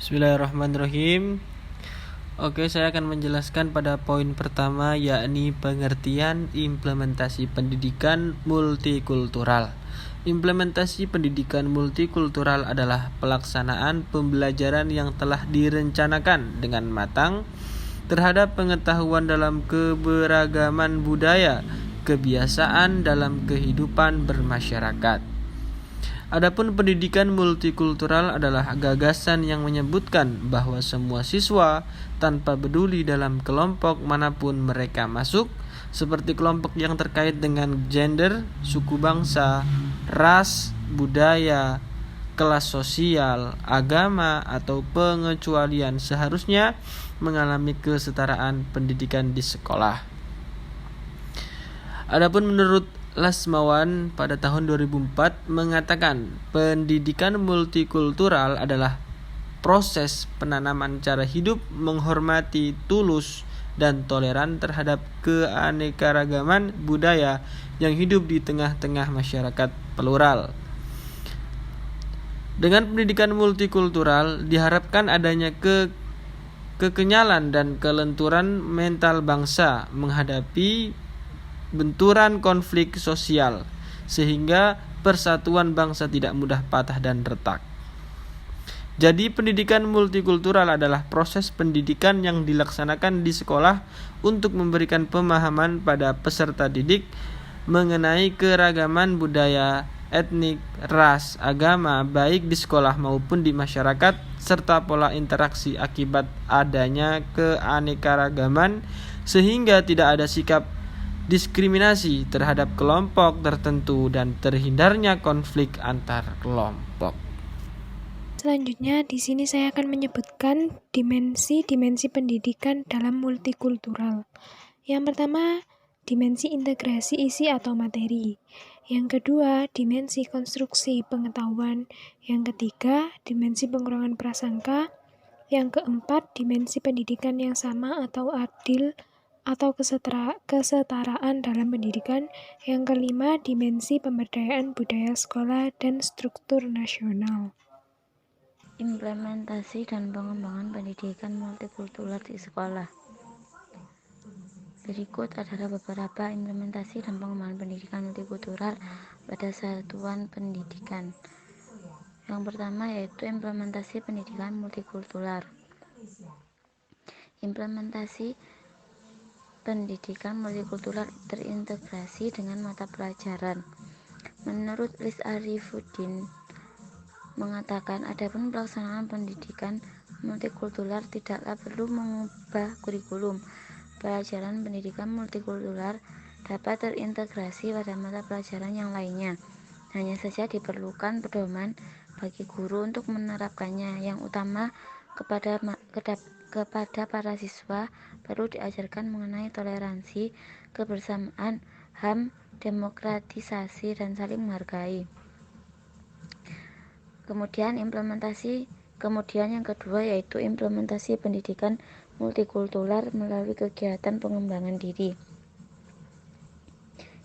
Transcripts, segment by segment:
Bismillahirrahmanirrahim. Oke, saya akan menjelaskan pada poin pertama, yakni pengertian implementasi pendidikan multikultural. Implementasi pendidikan multikultural adalah pelaksanaan pembelajaran yang telah direncanakan dengan matang terhadap pengetahuan dalam keberagaman budaya, kebiasaan dalam kehidupan bermasyarakat. Adapun pendidikan multikultural adalah gagasan yang menyebutkan bahwa semua siswa, tanpa peduli dalam kelompok manapun mereka masuk, seperti kelompok yang terkait dengan gender, suku bangsa, ras, budaya, kelas sosial, agama, atau pengecualian, seharusnya mengalami kesetaraan pendidikan di sekolah. Adapun menurut Lasmawan pada tahun 2004 mengatakan pendidikan multikultural adalah proses penanaman cara hidup menghormati, tulus, dan toleran terhadap keanekaragaman budaya yang hidup di tengah-tengah masyarakat plural. Dengan pendidikan multikultural diharapkan adanya kekenyalan dan kelenturan mental bangsa menghadapi benturan konflik sosial, sehingga persatuan bangsa tidak mudah patah dan retak. Jadi pendidikan multikultural adalah proses pendidikan yang dilaksanakan di sekolah untuk memberikan pemahaman pada peserta didik mengenai keragaman budaya, etnik, ras, agama, baik di sekolah maupun di masyarakat, serta pola interaksi akibat adanya keanekaragaman, sehingga tidak ada sikap diskriminasi terhadap kelompok tertentu dan terhindarnya konflik antar kelompok. Selanjutnya, di sini saya akan menyebutkan dimensi-dimensi pendidikan dalam multikultural. Yang pertama, dimensi integrasi isi atau materi. Yang kedua, dimensi konstruksi pengetahuan. Yang ketiga, dimensi pengurangan prasangka. Yang keempat, dimensi pendidikan yang sama atau adil atau kesetaraan dalam pendidikan. Yang kelima, dimensi pemberdayaan budaya sekolah dan struktur nasional. Implementasi dan pengembangan pendidikan multikultural di sekolah. Berikut adalah beberapa implementasi dan pengembangan pendidikan multikultural pada satuan pendidikan. Yang pertama yaitu implementasi pendidikan multikultural. Implementasi pendidikan multikultural terintegrasi dengan mata pelajaran. Menurut Lis Arifuddin mengatakan, adapun pelaksanaan pendidikan multikultural tidaklah perlu mengubah kurikulum. Pelajaran pendidikan multikultural dapat terintegrasi pada mata pelajaran yang lainnya. Hanya saja diperlukan pedoman bagi guru untuk menerapkannya. Yang utama kepada para siswa perlu diajarkan mengenai toleransi, kebersamaan, HAM, demokratisasi, dan saling menghargai. Kemudian yang kedua yaitu implementasi pendidikan multikultural melalui kegiatan pengembangan diri.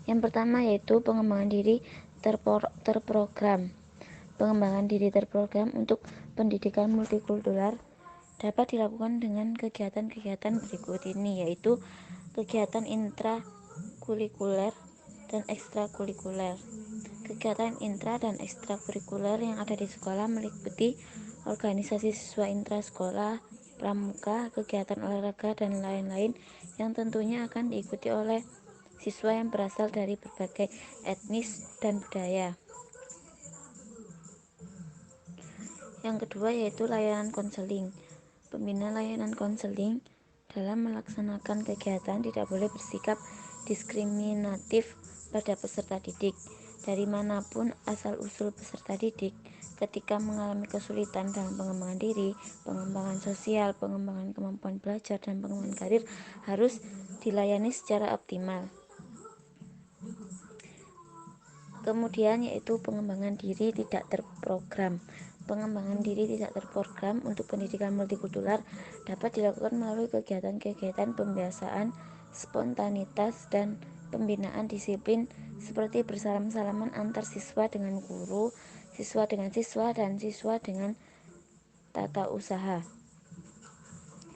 Yang pertama yaitu pengembangan diri terprogram. Pengembangan diri terprogram untuk pendidikan multikultural dapat dilakukan dengan kegiatan-kegiatan berikut ini, yaitu kegiatan intrakurikuler dan ekstrakurikuler. Kegiatan intra dan ekstrakurikuler yang ada di sekolah meliputi organisasi siswa intrasekolah, pramuka, kegiatan olahraga, dan lain-lain yang tentunya akan diikuti oleh siswa yang berasal dari berbagai etnis dan budaya. Yang kedua yaitu layanan konseling. Pembina layanan konseling dalam melaksanakan kegiatan tidak boleh bersikap diskriminatif pada peserta didik dari manapun asal-usul peserta didik. Ketika mengalami kesulitan dalam pengembangan diri, pengembangan sosial, pengembangan kemampuan belajar, dan pengembangan karir harus dilayani secara optimal. Kemudian yaitu pengembangan diri tidak terprogram. Pengembangan diri tidak terprogram untuk pendidikan multikultural dapat dilakukan melalui kegiatan-kegiatan pembiasaan, spontanitas, dan pembinaan disiplin seperti bersalam-salaman antar siswa dengan guru, siswa dengan siswa, dan siswa dengan tata usaha.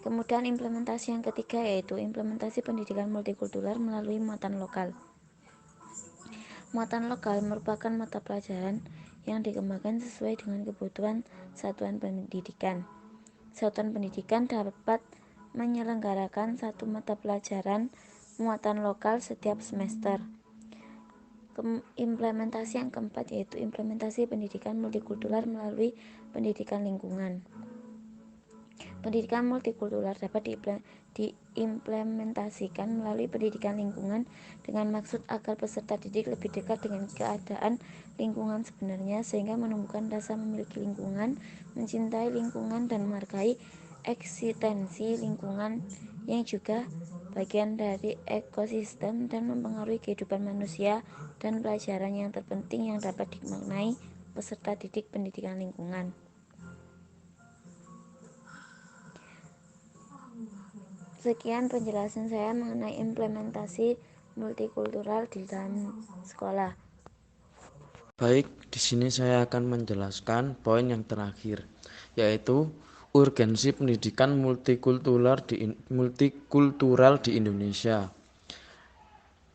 Kemudian implementasi yang ketiga yaitu implementasi pendidikan multikultural melalui muatan lokal. Muatan lokal merupakan mata pelajaran yang dikembangkan sesuai dengan kebutuhan satuan pendidikan. Satuan pendidikan dapat menyelenggarakan satu mata pelajaran muatan lokal setiap semester. Implementasi yang keempat yaitu implementasi pendidikan multikultural melalui pendidikan lingkungan. Pendidikan multikultural dapat diimplementasikan melalui pendidikan lingkungan dengan maksud agar peserta didik lebih dekat dengan keadaan lingkungan sebenarnya sehingga menumbuhkan rasa memiliki lingkungan, mencintai lingkungan dan menghargai eksistensi lingkungan yang juga bagian dari ekosistem dan mempengaruhi kehidupan manusia dan pelajaran yang terpenting yang dapat dimaknai peserta didik pendidikan lingkungan. Sekian penjelasan saya mengenai implementasi multikultural di dalam sekolah. Baik, di sini saya akan menjelaskan poin yang terakhir, yaitu urgensi pendidikan multikultural di Indonesia.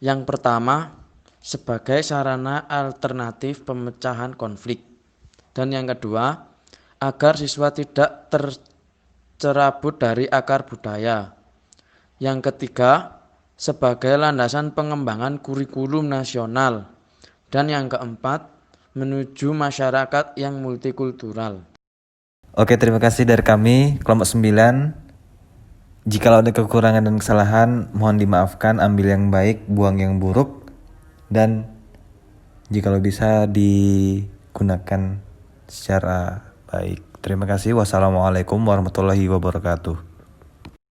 Yang pertama, sebagai sarana alternatif pemecahan konflik. Dan yang kedua, agar siswa tidak tercerabut dari akar budaya. Yang ketiga, sebagai landasan pengembangan kurikulum nasional. Dan yang keempat, menuju masyarakat yang multikultural. Oke, terima kasih dari kami, kelompok 9. Jikalau ada kekurangan dan kesalahan, mohon dimaafkan, ambil yang baik, buang yang buruk, dan jikalau bisa digunakan secara baik. Terima kasih. Wassalamualaikum warahmatullahi wabarakatuh.